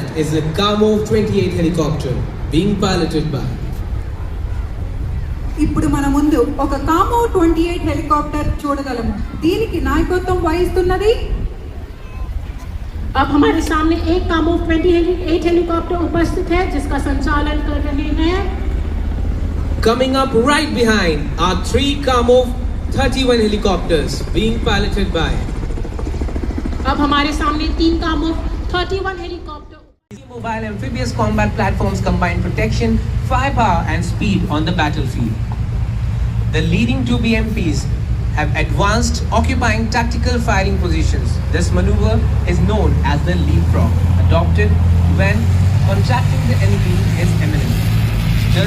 that is a Kamov 28 helicopter being piloted by. ఇప్పుడు మన ముందు ఒక కామో 28 హెలికాప్టర్ చూడగలము. దీనికి నాయకత్వం వహిస్తున్నది. अब हमारे सामने एक कामो 28 हेलीकॉप्टर उपस्थित है जिसका संचालन कर रहे हैं. Coming up right behind are 3 Kamov 31 helicopters being piloted by. अब हमारे सामने 3 कामो 31 helicopter. Mobile amphibious combat platforms combine protection, firepower and speed on the battlefield. The leading 2 BMPs have advanced, occupying tactical firing positions. This maneuver is known as the leapfrog, adopted when contacting the enemy is imminent. The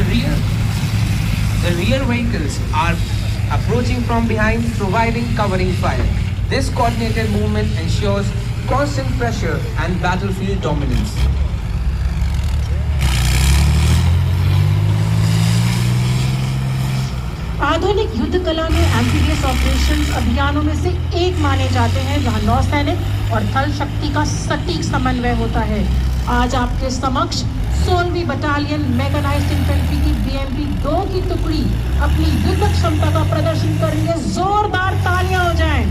rear vehicles are approaching from behind, providing covering fire. This coordinated movement ensures constant pressure and battlefield dominance. आधुनिक युद्ध कला में amphibious operations अभियानों में से एक माने जाते हैं जहां नौसैनिक और थल शक्ति का सटीक समन्वय होता है. आज आपके समक्ष 16वीं बटालियन मैकेनाइज्ड इन्फेंट्री की बीएमपी 2 की टुकड़ी अपनी युद्ध क्षमता का प्रदर्शन कर रही है. जोरदार तालियां हो जाएं.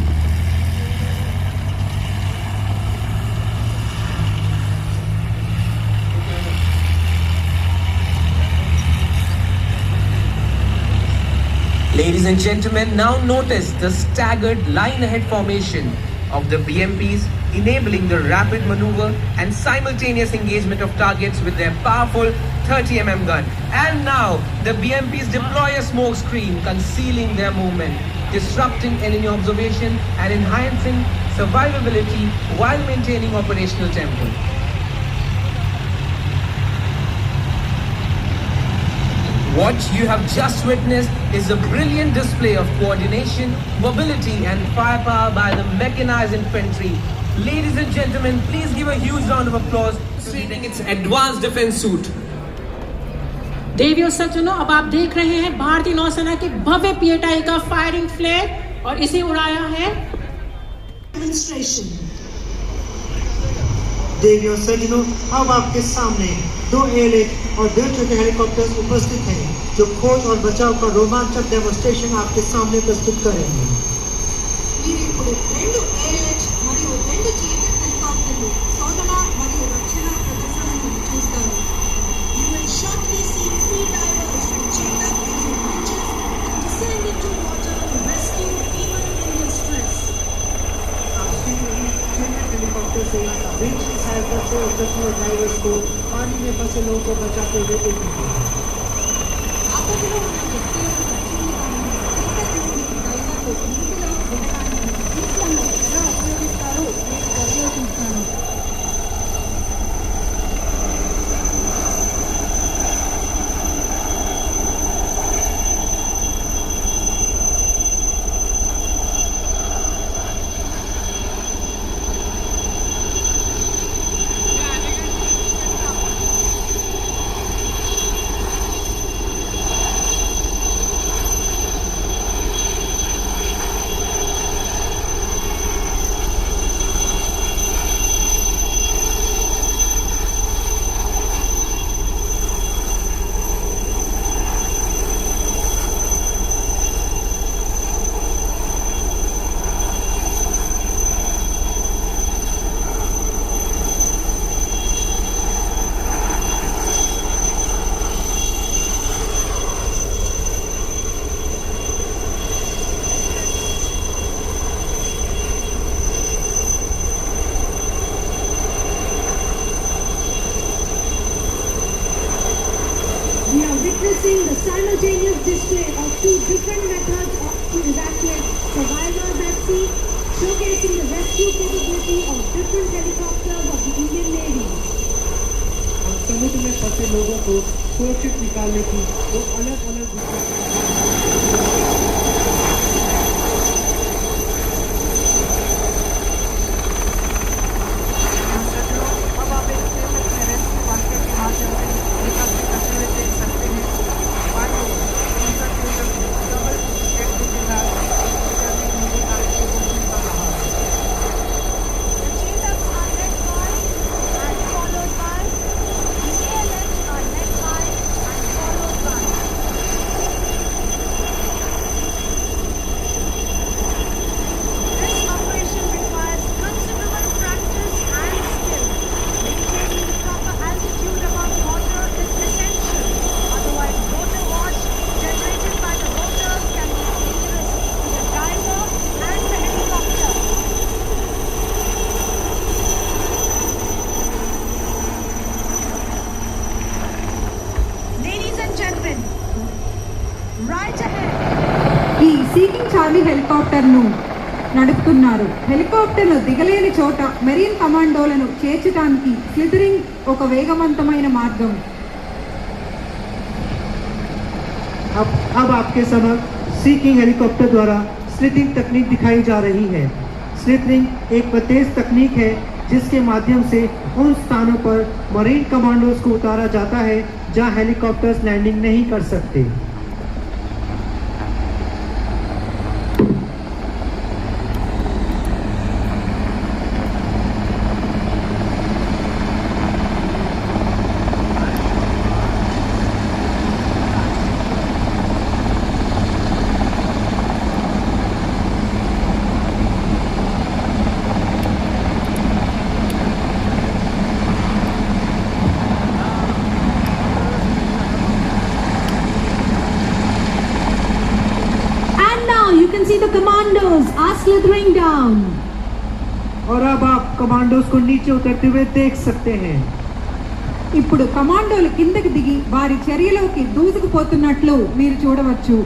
Ladies and gentlemen, now notice the staggered line-ahead formation of the BMPs, enabling the rapid maneuver and simultaneous engagement of targets with their powerful 30mm gun. And now, the BMPs deploy a smoke screen, concealing their movement, disrupting enemy observation and enhancing survivability while maintaining operational tempo. What you have just witnessed is a brilliant display of coordination, mobility and firepower by the mechanized infantry. Ladies and gentlemen, please give a huge round of applause treating its advanced defense suit. देवियों सज्जनों, अब आप देख रहे हैं भारतीय नौसेना के भव्य पीएटाई का फायरिंग फ्लैग और इसे उड़ाया है. देवियों सज्जनों, अब आपके सामने 2 एयरलिफ्ट और 2 छोटे हेलीकॉप्टर्स उपस्थित हैं जो खोज और बचाव का रोमांचक डेमोन्स्ट्रेशन आपके सामने प्रस्तुत करेंगे. మీరు ఇప్పుడు 2 ఎయిర్లిఫ్ట్ మరియు 2 చీఫ్ హెలికాప్టర్లు శోధన మరియు రక్షణ ప్రదర్శనను చూస్తారు. You will shortly see 3 divers chained up into bridges and descend into water to rescue people in distress. Helicopter से विंच की सहायता से उतरते ड्राइवर्स को पानी में फंसे लोगों को बचाते हुए देखेंगे. ఆపదలో ఉన్న వ్యక్తులను రక్షించడానికి చేపట్టిన డైవర్లు నీటిలో వెళ్ళడానికి వించ్లను ఎలా ఉపయోగిస్తారో నేను పర్యవేక్షిస్తాను. witnessing the simultaneous display of 2 different methods to evacuate survivors at sea, showcasing the rescue capability of different helicopters of the Indian Navy. समुद्र में फंसे लोगों को सुरक्षित निकालने की 2 अलग-अलग ఖాళీ హెలికాప్టర్ను నడుపుతున్నారు. హెలికాప్టర్ను దిగలేని చోట మెరీన్ కమాండోలను చేర్చడానికి స్లిథరింగ్ ఒక వేగవంతమైన మార్గం. अब आपके समक्ष सीकिंग हेलीकॉप्टर द्वारा स्लिथिंग तकनीक दिखाई जा रही है। स्लिथरिंग एक तेज तकनीक है जिसके माध्यम से उन स्थानों पर मरीन कमांडोज को उतारा जाता है जहां हेलीकॉप्टर्स लैंडिंग नहीं कर सकते। You can see the commandos are slithering down. और अब आप कमांडोज को नीचे उतरते हुए देख सकते हैं। ఇప్పుడు కమాండోలు కిందకి దిగి వారి చర్యలోకి దూసుకుపోతున్నట్లు మీరు చూడవచ్చు.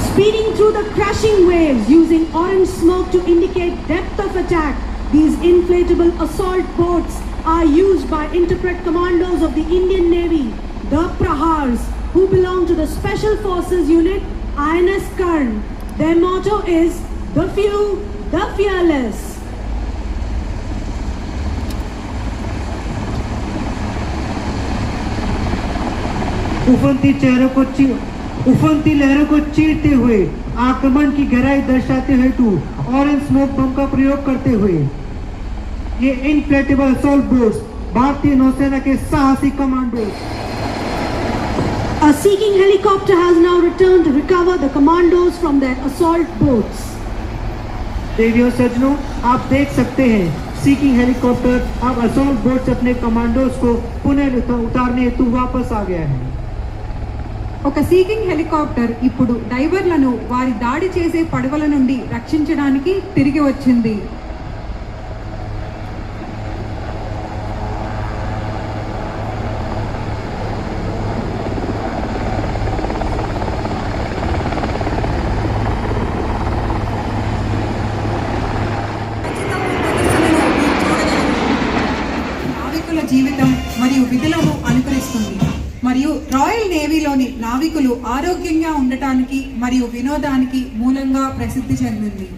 Speeding through the crashing waves using orange smoke to indicate depth of attack, these inflatable assault boats are used by interpret commandos of the Indian Navy, the Prahars, who belong to the Special Forces Unit INS Karn. Their motto is the few, the fearless. उफनती लहरों को चीरते हुए आक्रमण की गहराई दर्शाते हेतु orange smoke बम का प्रयोग करते हुए ये इनफ्लेटेबल असॉल्ट बोट्स भारतीय नौसेना के साहसी commandos. A seeking helicopter has now returned to recover the commandos from their assault boats. देवियों सज्जनों, आप देख सकते हैं सीकिंग हेलीकॉप्टर अब असॉल्ट बोट्स अपने कमांडोज को पुनः उतारने हेतु वापस आ गया है। ఒక సీకింగ్ హెలికాప్టర్ ఇప్పుడు డైవర్లను వారి దాడి చేసే పడవల నుండి రక్షించడానికి తిరిగి వచ్చింది. నావికుల జీవితం మరియు విధులను అనుకరిస్తుంది మరియు రాయల్ నేవీలోని నావికులు ఆరోగ్యంగా ఉండటానికి మరియు వినోదానికి మూలంగా ప్రసిద్ధి చెందింది.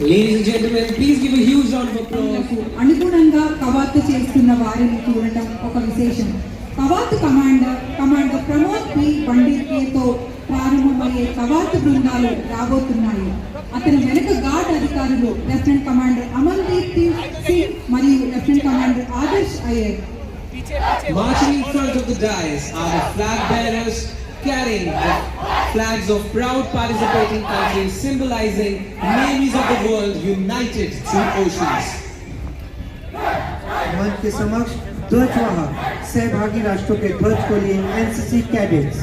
Ladies and gentlemen, please give a huge round of applause. అనుగుణంగా కవాతు చేస్తున్న వారిని చూడటం ఒక విశేషం. కవాతు కమాండర్ ప్రమోద్ పి పండిట్తో ప్రారంభమయ్యే కవాతు బృందాలు రాబోతున్నాయి. అతని వెనుక గార్డ్ అధికారులు లెఫ్టినెంట్ కమాండర్ అమన్దీప్ సింగ్ మరియు lieutenant commander Adarsh Iyer. Marching in front of the dais are the flag bearers carrying the flags of proud participating countries symbolizing navies of the world united through oceans. मंच के समक्ष ध्वजवाहक सहभागी राष्ट्रों के ध्वज को लिए NCC cadets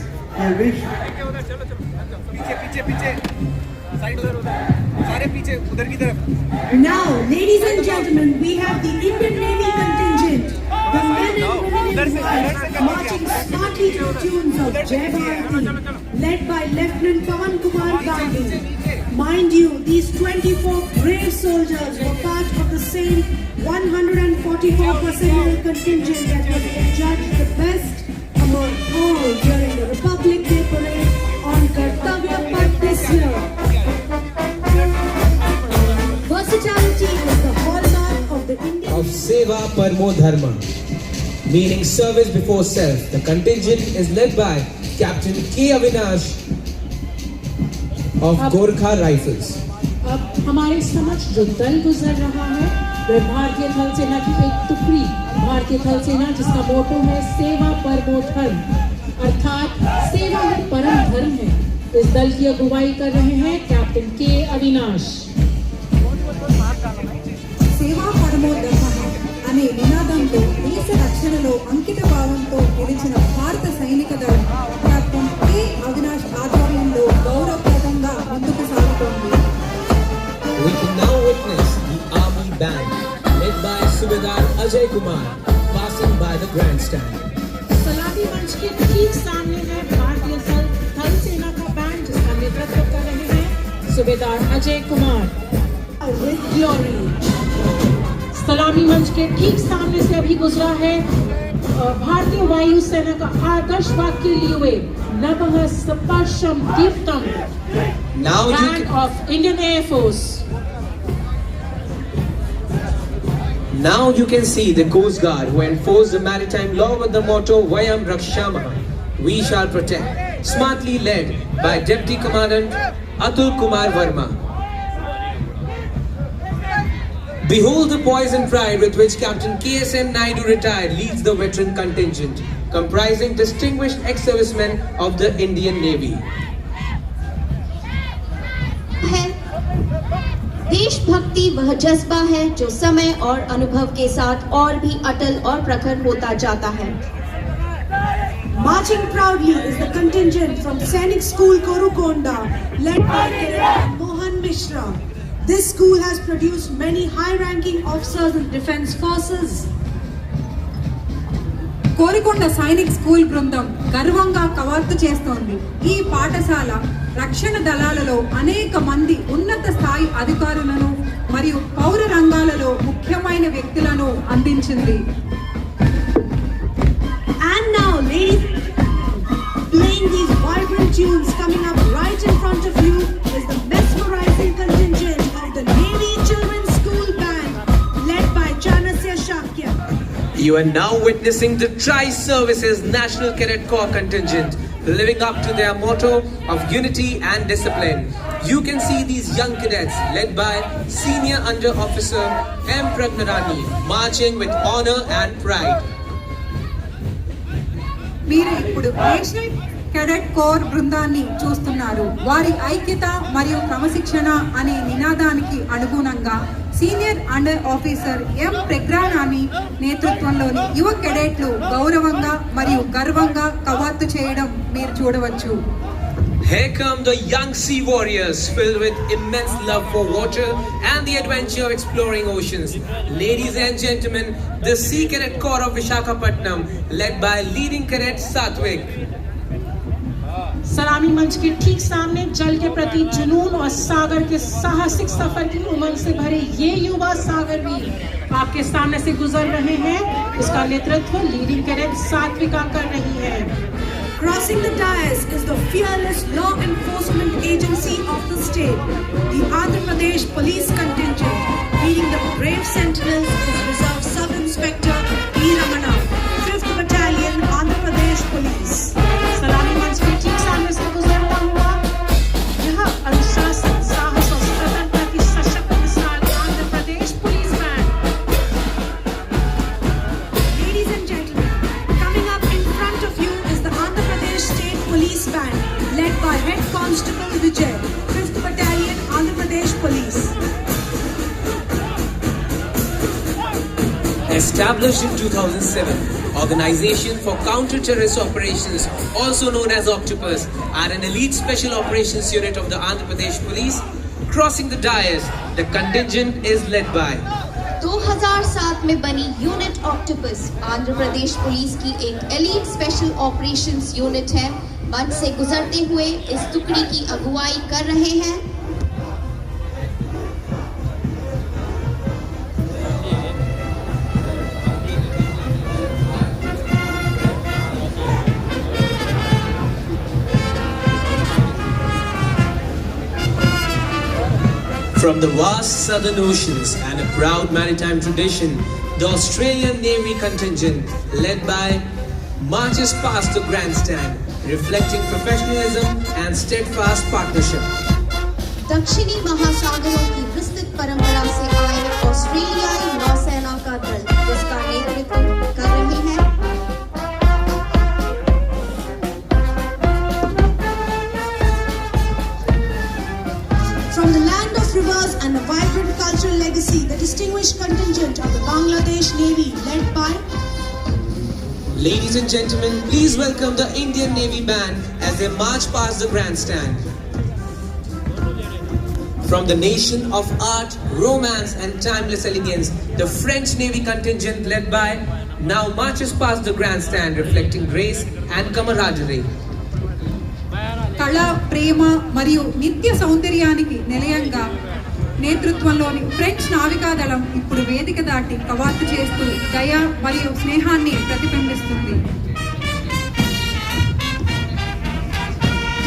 Now, ladies and gentlemen, we have the Indian Navy contingent, the men and women in white, marching smartly to the tunes of Jai Bharati, led by Lieutenant Pawan Kumar Gandhi. Mind you, these 24 brave soldiers were part of the same 144 personnel contingent that was adjudged the best among all during the Republic Day parade on Kartavya Path this year. Versatility is the hallmark of the Indian Of Seva Parmo Dharma, meaning service before self. The contingent is led by Captain K. Avinash of Gorkha Rifles. अब हमारे समक्ष जो दल गुजर रहा है वह भारतीय थल सेना की एक टुकड़ी, भारतीय थल सेना जिसका मोटो है सेवा परमो धर्म, अर्थात सेवा ही परम धर्म है. इस दल की अगुवाई कर रहे हैं कैप्टन के अविनाश. సేవా పరమో ధర్మః అనే నినాదంతో దేశ రక్షణలో అంకిత భావంతో నిలిచిన భారత సైనిక దళం కెప్టెన్ కె అవినాష్ ఆధ్వర్యంలో గౌరవప్రదంగా ముందుకు సాగుతోంది. We can now witness the army band led by Subedar Ajay Kumar passing by the grandstand. सलामी मंच के ठीक सामने है भारतीय थल सेना का बैंड जिसका नेतृत्व कर रहे हैं सूबेदार अजय कुमार. with glory. सलामी मंच के ठीक सामने से अभी गुजरा है भारतीय वायु सेना का आदर्श वाक्य लिए हुए नमः स्पर्शम दीप्तम band of Indian air force. Now you can see the Coast Guard who enforce the maritime law with the motto Vayam Rakshamaha, we shall protect, smartly led by Deputy Commandant Atul Kumar Verma. Behold the poise and pride with which Captain KSM Naidu retired leads the veteran contingent, comprising distinguished ex-servicemen of the Indian Navy. है देशभक्ति वह जज्बा है जो समय और अनुभव के साथ और भी अटल और प्रखर होता जाता है. Marching proudly is the contingent from Sainik School Korukonda, led by Cadet Mohan Mishra. This school has produced many high-ranking officers in defense forces. Korukonda Sainik school బృందం గర్వంగా కవాతు చేస్తోంది. ఈ పాఠశాల రక్షణ దళాలలో అనేక మంది ఉన్నత స్థాయి అధికారులను మరియు పౌర రంగాలలో ముఖ్యమైన వ్యక్తులను అందించింది. And now, ladies, playing these vibrant tunes coming up right in front of you is the mesmerizing contingent of the Navy Children's School Band, led by Chanasya Shakya. You are now witnessing the Tri-Services National Cadet Corps contingent living up to their motto of unity and discipline. You can see these young cadets led by Senior Under Officer M. Pragnarani marching with honor and pride. మీరు ఇప్పుడు national cadet core బృందాన్ని చూస్తున్నారు. వారి ఐక్యత మరియు క్రమశిక్షణ అనే నినాదానికి అనుగుణంగా సీనియర్ అండర్ ఆఫీసర్ ఎం ప్రగ్రానాని నేతృత్వంలోని యువ కెడెట్లు గౌరవంగా మరియు గర్వంగా కవాతు చేయడం మీరు చూడవచ్చు. Here come the young sea warriors filled with immense love for water and the adventure of exploring oceans. Ladies and gentlemen, the Sea Cadet Corps of Visakhapatnam led by leading cadet Satvik. सलामी मंच के ठीक सामने जल के प्रति जुनून और सागर के साहसिक सफर की उमंग से भरे ये युवा सागरवीर आपके सामने से गुजर रहे हैं. इसका नेतृत्व लीडिंग कैडेट सात्विका कर रही है. Crossing the dais is the fearless law enforcement agency of the state. The Andhra Pradesh police contingent leading the brave sentinels is Reserve Sub-Inspector E. Ramana, 5th Battalion, Andhra Pradesh Police. सलामी मंच में ठीक सामने से गुजरता हुआ यह अनुशासन, साहस और स्वतंत्रता की सशक्त मिसाल Andhra Pradesh police band. Ladies and gentlemen, coming up in front of you is the Andhra Pradesh State Police Band, led by Head Constable Vijay, 5th Battalion, Andhra Pradesh Police. Established in 2007, Organization for Counter-Terrorist Operations, also known as Octopus, are an elite special operations unit of the Andhra Pradesh Police. Crossing the dais, the contingent is led by 2007 में बनी unit octopus Andhra Pradesh police की एक elite special operations unit है। मंच से गुजरते हुए इस टुकड़ी की अगुवाई कर रहे हैं From the vast southern oceans and a proud maritime tradition, the Australian Navy contingent, led by marches past the grandstand, reflecting professionalism and steadfast partnership. दक्षिणी महासागरों की विस्तृत परंपरा से आए ऑस्ट्रेलियाई नौसेना का दल जिसका नेतृत्व कर रहे हैं From the land of rivers and a vibrant cultural legacy, the distinguished contingent of the Bangladesh Navy, led by Ladies and gentlemen, please welcome the Indian Navy Band as they march past the grandstand. From the nation of art, romance and timeless elegance, the French Navy contingent led by now marches past the grandstand, reflecting grace and camaraderie. కళ, ప్రేమ మరియు నిత్య సౌందర్యానికి నిలయంగా నేతృత్వంలోని French నావికాదళం ఇప్పుడు వేదిక దాటి కవాతు చేస్తూ దయ మరియు స్నేహాన్ని ప్రతిబింబిస్తుంది.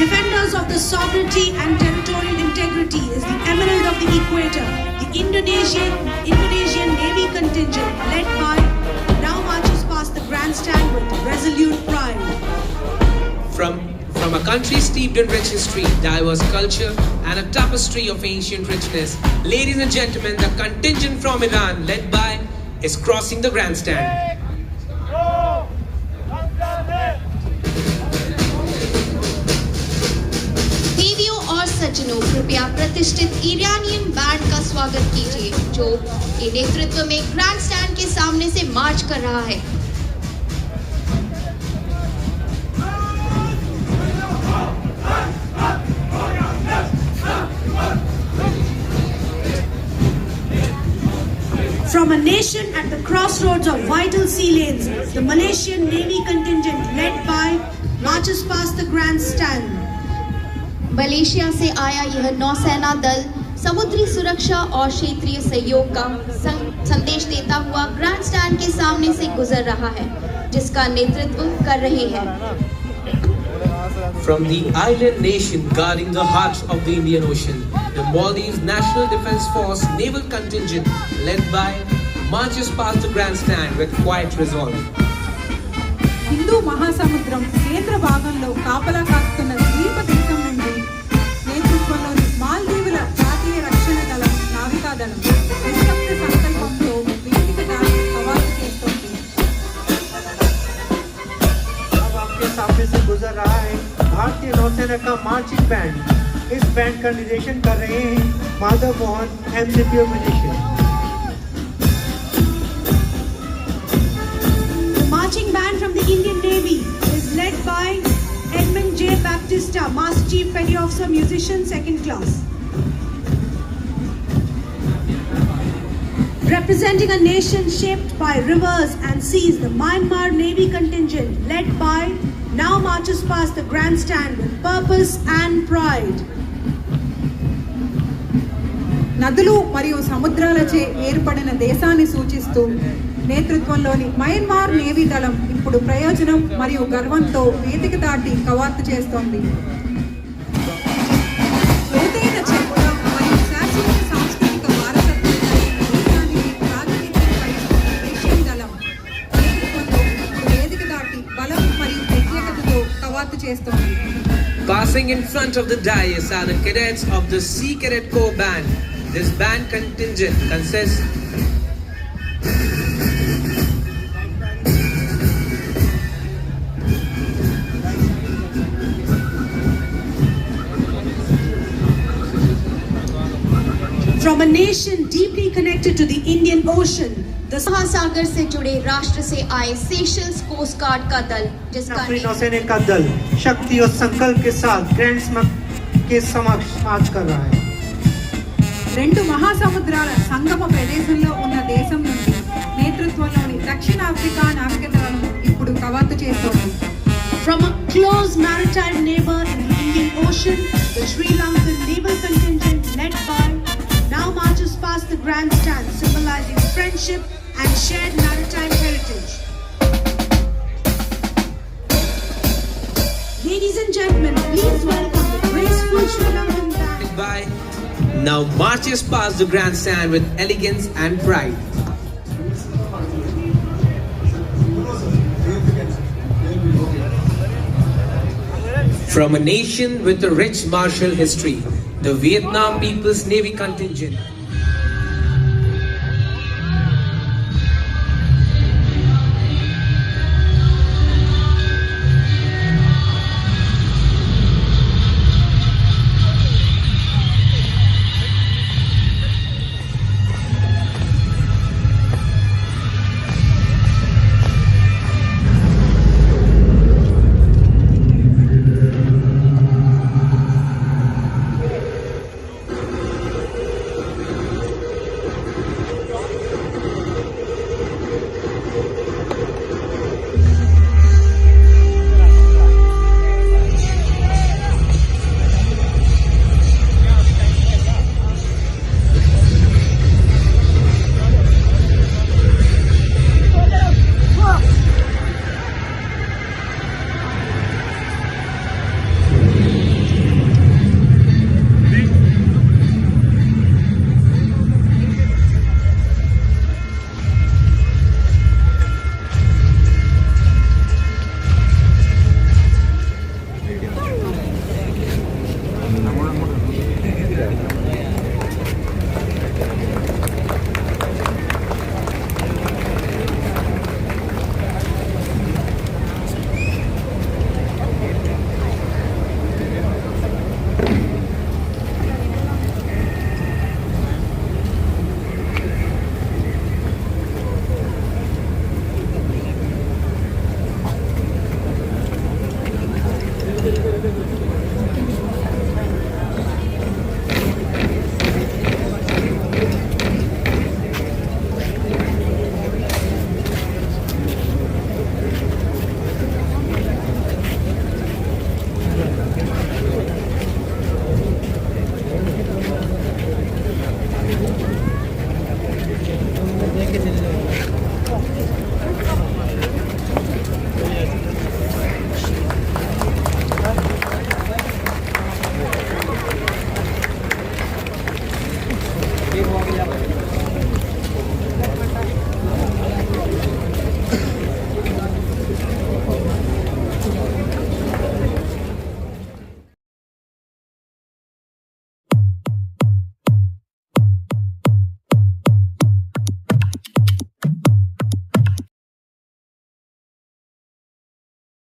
defenders of the sovereignty and territorial integrity is the Emerald of the Equator, the Indonesian Navy contingent, led by now marches past the grandstand with resolute pride. From a country steeped in rich history, diverse culture, and a tapestry of ancient richness, ladies and gentlemen, the contingent from Iran, led by, is crossing the grandstand. देवियों और सज्जनों, कृपया प्रतिष्ठित Iranian band का स्वागत कीजिए जो के नेतृत्व में ग्रैंड स्टैंड के सामने से मार्च कर रहा है। From a nation at the crossroads of vital sea lanes, the Malaysian Navy contingent, led by, marches past the grandstand. Malaysia से आया यह नौसेना दल समुद्री सुरक्षा और क्षेत्रीय सहयोग का संदेश देता हुआ ग्रैंड स्टैंड के सामने से गुजर रहा है जिसका नेतृत्व कर रहे हैं। From the island nation guarding the heart of the Indian Ocean, the Maldives National Defence Force Naval Contingent, led by, marches past the grandstand with quiet resolve. Hindu మహాసముద్రం కేంద్ర భాగంలో కాపలా కాస్తున్న ద్వీప దేశం నుండి నేతృత్వంలోని మాల్దీవుల జాతీయ రక్షణ దళం నావికాదళం నిశ్శబ్ద సంకల్పంతో వేదిక దాటి కవాతు చేస్తోంది. अब आपके सामने से गुजर रहा है भारतीय नौसेना का मार्चिंग बैंड। इस बैंड का निर्देशन कर रहे हैं Madhav Mohan MCPO musician. Marching band from the Indian Navy is led by Edmund J. Baptista, Master Chief Petty Officer Musician, 2nd class. Representing a nation shaped by rivers and seas, the Myanmar Navy contingent, led by, now marches past the grandstand with purpose and pride. నదులు మరియు సముద్రాలచే ఏర్పడిన దేశాన్ని సూచిస్తూ నేతృత్వంలోని Myanmar navy దళం ఇప్పుడు ప్రయోజనం మరియు గర్వంతో వేదిక దాటి కవాతు చేస్తోంది. లోతైన చరిత్ర మరియు శాశ్వత సాంస్కృతిక వారసత్వం కలిగిన దేశానికి ప్రాతినిధ్యం వహిస్తున్న దేశీయ దళం నేతృత్వంలో ఇప్పుడు వేదిక దాటి బలం మరియు ప్రత్యేకతతో కవాతు చేస్తోంది. Passing in front of the dais are the cadets of the Sea Cadet Corps band. This band contingent consists From a nation deeply connected to the Indian Ocean, the महासागर से जुड़े राष्ट्र से आए सेशल्स कोस्ट गार्ड का दल जिसका अपनी नौसैनिक का दल शक्ति और संकल्प के साथ ग्रैंड स्मग के समक्ष मार्च कर रहा है. రెండు మహాసముద్రాల సంగమ ప్రదేశంలో ఉన్న దేశం నుండి నేతృత్వంలోని దక్షిణాఫ్రికా నావికదళం ఇప్పుడు కవాతు చేస్తోంది. from a close maritime neighbor in the Indian Ocean, the Sri Lankan naval contingent led by now marches past the grandstand, symbolizing friendship and shared maritime heritage. Ladies and gentlemen, please welcome the graceful Sri Lankan band. by now marches past the grandstand with elegance and pride. From a nation with a rich martial history, the Vietnam People's Navy contingent Walking up.